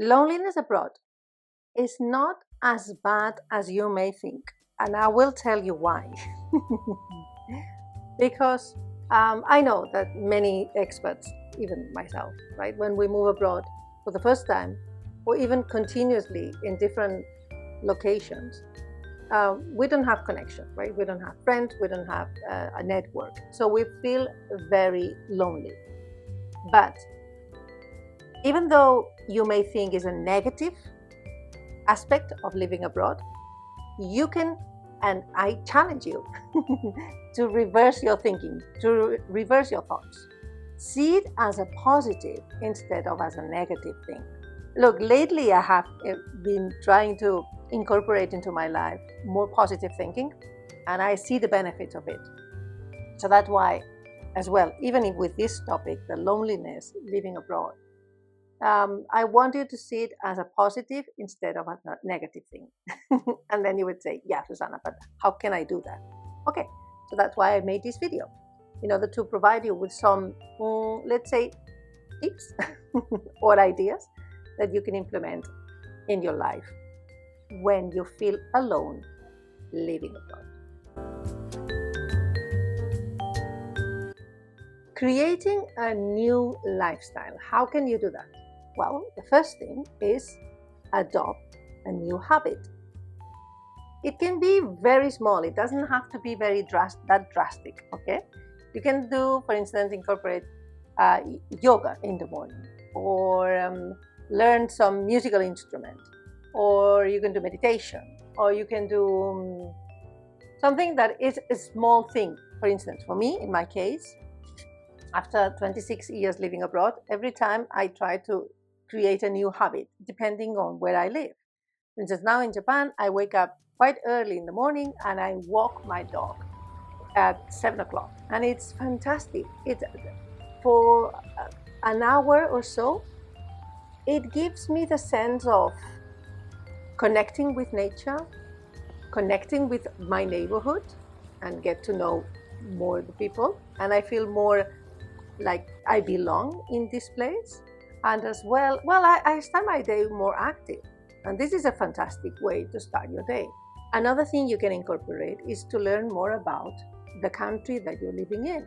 Loneliness abroad is not as bad as you may think, and I will tell you why. Because I know that many expats, even myself, right, when we move abroad for the first time, or even continuously in different locations, we don't have connection, right? We don't have friends, we don't have a network. So we feel very lonely. But even though you may think is a negative aspect of living abroad, you can, and I challenge you to reverse your thinking, to reverse your thoughts. See it as a positive instead of as a negative thing. Look, lately I have been trying to incorporate into my life more positive thinking, and I see the benefits of it. So that's why, as well, even if with this topic, the loneliness living abroad, I want you to see it as a positive instead of a negative thing. And then you would say, yeah, Susanna, but how can I do that? Okay, so that's why I made this video, in order to provide you with some, let's say, tips or ideas that you can implement in your life when you feel alone living abroad. Creating a new lifestyle. How can you do that? Well, the first thing is adopt a new habit. It can be very small. It doesn't have to be very drastic, okay? You can do, for instance, incorporate yoga in the morning, or learn some musical instrument, or you can do meditation, or you can do something that is a small thing. For instance, for me, in my case, after 26 years living abroad, every time I try to create a new habit, depending on where I live. For instance, now in Japan, I wake up quite early in the morning and I walk my dog at 7 o'clock. And it's fantastic. It's for an hour or so. It gives me the sense of connecting with nature, connecting with my neighborhood, and get to know more the people. And I feel more like I belong in this place. And as well, I start my day more active. And this is a fantastic way to start your day. Another thing you can incorporate is to learn more about the country that you're living in.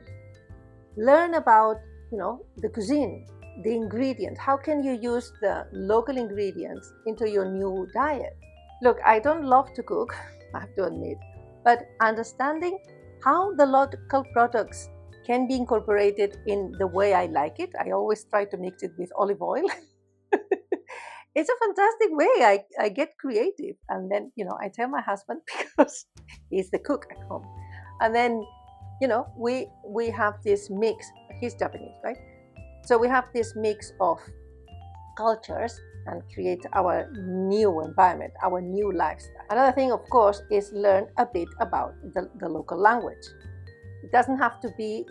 Learn about, the cuisine, the ingredients. How can you use the local ingredients into your new diet? Look, I don't love to cook, I have to admit, but understanding how the local products can be incorporated in the way I like it. I always try to mix it with olive oil. It's a fantastic way. I get creative. And then, I tell my husband, because he's the cook at home. And then, we have this mix. He's Japanese, right? So we have this mix of cultures and create our new environment, our new lifestyle. Another thing, of course, is learn a bit about the local language. It doesn't have to be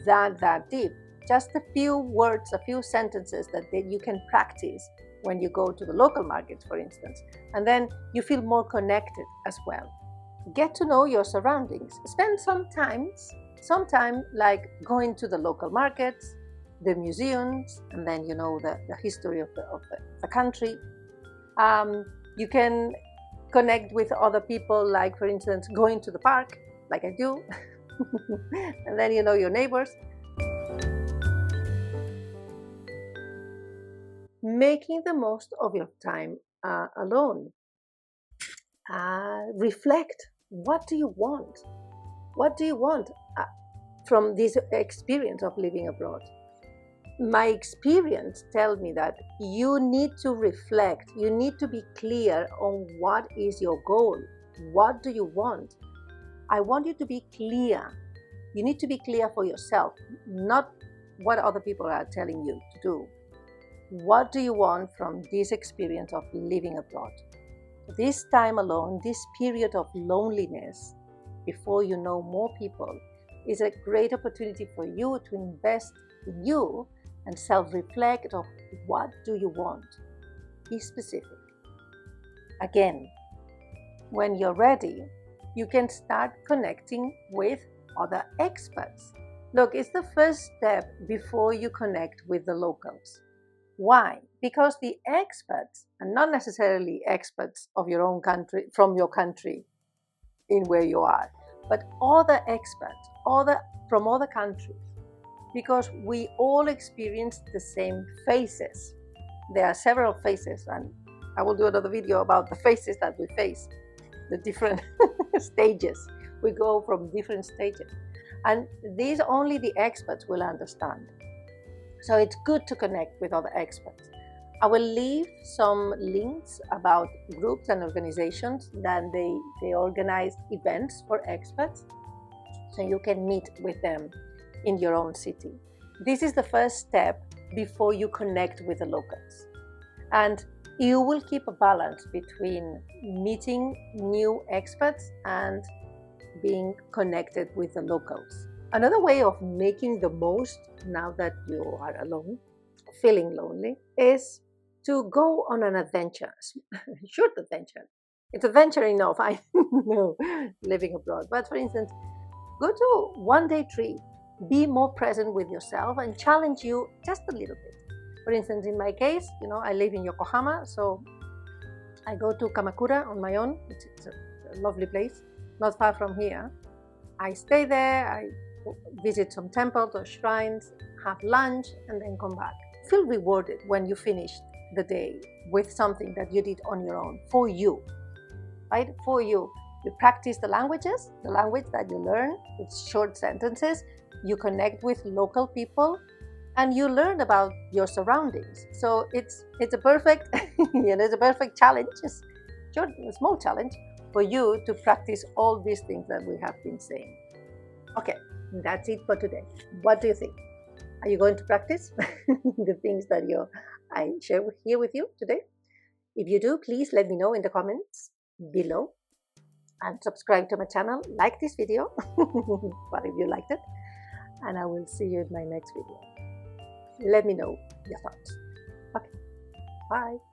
that deep. Just a few words, a few sentences that you can practice when you go to the local markets, for instance. And then you feel more connected as well. Get to know your surroundings. Spend some time like going to the local markets, the museums, and then the history of the country. You can connect with other people, like, for instance, going to the park, like I do. And then your neighbors. Making the most of your time alone. Reflect. What do you want? What do you want from this experience of living abroad? My experience tells me that you need to reflect. You need to be clear on what is your goal. What do you want? I want you to be clear. You need to be clear for yourself, not what other people are telling you to do. What do you want from this experience of living abroad? This time alone, this period of loneliness, before you know more people, is a great opportunity for you to invest in you and self-reflect of what do you want. Be specific. Again, when you're ready, you can start connecting with other expats. Look, it's the first step before you connect with the locals. Why? Because the expats, and not necessarily expats of your own country, from your country in where you are, but other expats, from other countries, because we all experience the same phases. There are several phases, and I will do another video about the phases that we face, the different stages. We go from different stages, and these only the experts will understand. So it's good to connect with other experts. I will leave some links about groups and organizations that they organize events for experts, so you can meet with them in your own city. This is the first step before you connect with the locals. And you will keep a balance between meeting new experts and being connected with the locals. Another way of making the most now that you are alone, feeling lonely, is to go on an adventure, short adventure. It's adventure enough, I know, living abroad. But for instance, go to one-day trip, be more present with yourself and challenge you just a little bit. For instance, in my case, I live in Yokohama, so I go to Kamakura on my own. It's a lovely place, not far from here. I stay there, I visit some temples or shrines, have lunch, and then come back. Feel rewarded when you finish the day with something that you did on your own, for you, right? For you. You practice the language that you learn. It's short sentences. You connect with local people, and you learn about your surroundings. So it's a perfect, it's a perfect challenge, just a small challenge for you to practice all these things that we have been saying. Okay, that's it for today. What do you think? Are you going to practice the things that I share here with you today? If you do, please let me know in the comments below, and subscribe to my channel. Like this video, but if you liked it, and I will see you in my next video. Let me know your thoughts. Okay, bye.